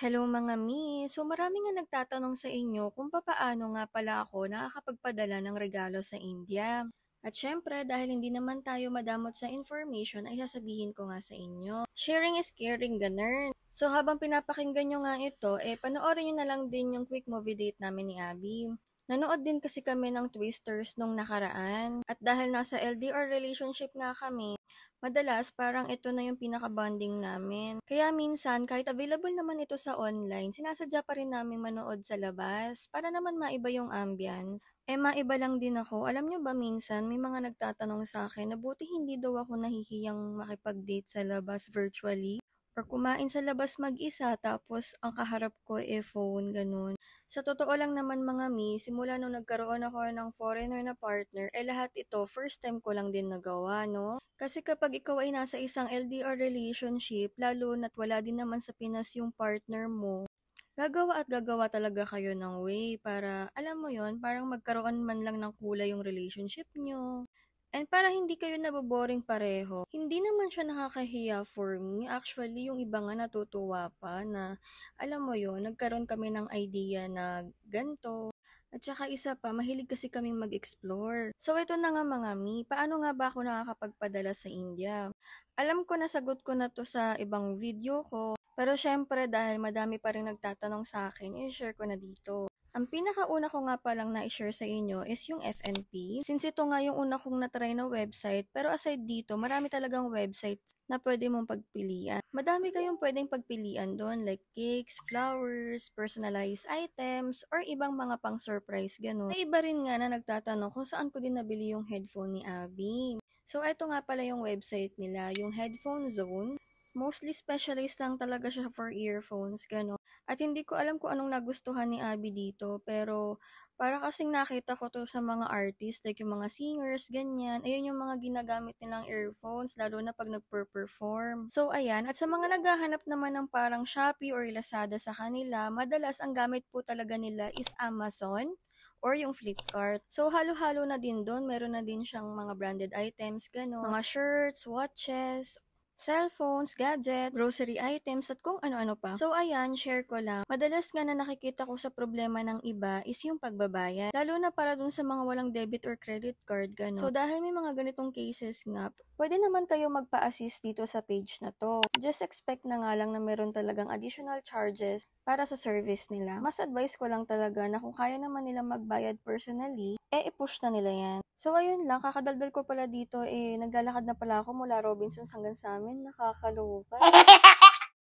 Hello mga mi! So marami nga nagtatanong sa inyo kung papaano nga pala ako nakakapagpadala ng regalo sa India. At syempre, dahil hindi naman tayo madamot sa information, ay sasabihin ko nga sa inyo. Sharing is caring, ganun. So habang pinapakinggan nyo nga ito, panoorin nyo na lang din yung quick movie date namin ni Abby. Nanood din kasi kami ng Twisters nung nakaraan. At dahil nasa LDR relationship nga kami, madalas parang ito na yung pinaka-bonding namin. Kaya minsan, kahit available naman ito sa online, sinasadya pa rin namin manood sa labas para naman maiba yung ambience. Maiba lang din ako. Alam nyo ba minsan, may mga nagtatanong sa akin na buti hindi daw ako nahihiyang makipag-date sa labas virtually or kumain sa labas mag-isa tapos ang kaharap ko phone, ganun. Sa totoo lang naman mga mi, simula nung nagkaroon ako ng foreigner na partner, lahat ito first time ko lang din nagawa, no? Kasi kapag ikaw ay nasa isang LDR relationship, lalo na't wala din naman sa Pinas yung partner mo, gagawa at gagawa talaga kayo ng way para, alam mo yon, parang magkaroon man lang ng kulay yung relationship nyo. And para hindi kayo naboboring pareho, hindi naman siya nakakahiya for me. Actually, yung iba nga natutuwa pa na, alam mo yon, nagkaroon kami ng idea na ganto. At saka isa pa, mahilig kasi kaming mag-explore. So ito na nga mga mi, paano nga ba ako nakakapagpadala sa India? Alam ko nasagot ko na to sa ibang video ko, pero syempre dahil madami pa rin nagtatanong sa akin, i-share ko na dito. Ang pinakauna ko nga palang na-share sa inyo is yung FNP. Since ito nga yung una kong na-try na website, pero aside dito, marami talagang websites na pwede mong pagpilian. Madami kayong pwedeng pagpilian doon like cakes, flowers, personalized items, or ibang mga pang-surprise ganun. May iba rin nga na nagtatanong kung saan ko din nabili yung headphone ni Abby. So, ito nga pala yung website nila, yung Headphone Zone. Mostly specialized lang talaga siya for earphones, gano'n. At hindi ko alam kung anong nagustuhan ni Abby dito, pero para kasing nakita ko to sa mga artist, like yung mga singers, ganyan. Ayun yung mga ginagamit nilang earphones, lalo na pag nagper-perform. So, ayan. At sa mga naghahanap naman ng parang Shopee or Lazada sa kanila, madalas ang gamit po talaga nila is Amazon or yung Flipkart. So, halo-halo na din doon. Meron na din siyang mga branded items, gano'n. Mga shirts, watches, cellphones, gadgets, grocery items, at kung ano-ano pa. So, ayan, share ko lang. Madalas nga na nakikita ko sa problema ng iba is yung pagbabayad. Lalo na para dun sa mga walang debit or credit card, gano'n. So, dahil may mga ganitong cases nga, pwede naman kayo magpa-assist dito sa page na to. Just expect na nga lang na meron talagang additional charges para sa service nila. Mas advice ko lang talaga na kung kaya naman nila magbayad personally, i-push na nila yan. So, ayun lang, kakadaldal ko pala dito, naglalakad na pala ako mula Robinsons hanggang sa amin, nakakaloka.